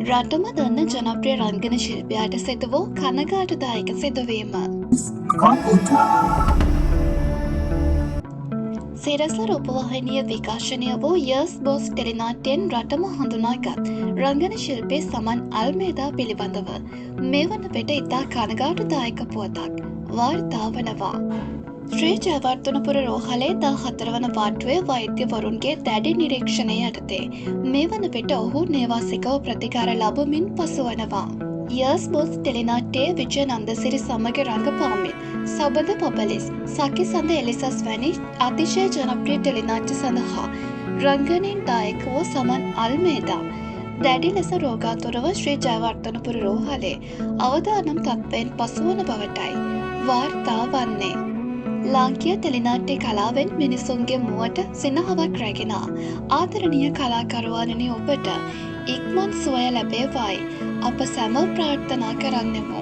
රටම දන්න ජනප්‍රිය රංගන ශිල්පියාට සිදු වූ කනගාටුදායක සිදුවීම. සිරස රූපවාහිනිය විකාශනය වූ යර්ස් බෝස් ටෙලිනාට්‍යයෙන් රටම හඳුනාගත් රංගන ශිල්පී සමන් අල්මේදා පිළිබඳව මේ වන විට ඉතා කනගාටුදායක පුවතක් වාර්තා වනවා. ශ්‍රී ජයවර්ධනපුර රෝහලේ 14 වන පාර්ට්ටුවේ වෛද්‍යවරුන්ගේ දැඩි නිරීක්ෂණය යටතේ මේ වන විට ඔහු නේවාසිකව ප්‍රතිකාර ලබමින් පසුවනවා. යර්ස් බෝස් ටෙලිනාට්‍යයේ විජය නන්දසිරි සමග රඟපාමින් සබඳ පොපලිස්, සකිසඳ එලිසස් වැනි අතිශය ජනප්‍රිය ටෙලිනාට්‍ය සඳහා රංගනයෙන් දායක වූ සමන් අල්මේදා දැඩි ලෙස රෝගාතුරව ශ්‍රී ජයවර්ධනපුර රෝහලේ අවදානම් තත්ත්වයෙන් පසුවන බවටයි වාර්තා වන්නේ. ලාංකීය ටෙලිනාට්‍ය කලාවෙන් මිනිසුන්ගේ මුවට සිනහවක් රැගෙන ආදරණීය කලාකරුවාණනි ඔබට ඉක්මන් සුවය ලැබේවායි අප සැම ප්‍රාර්ථනා කරන්නෙමු.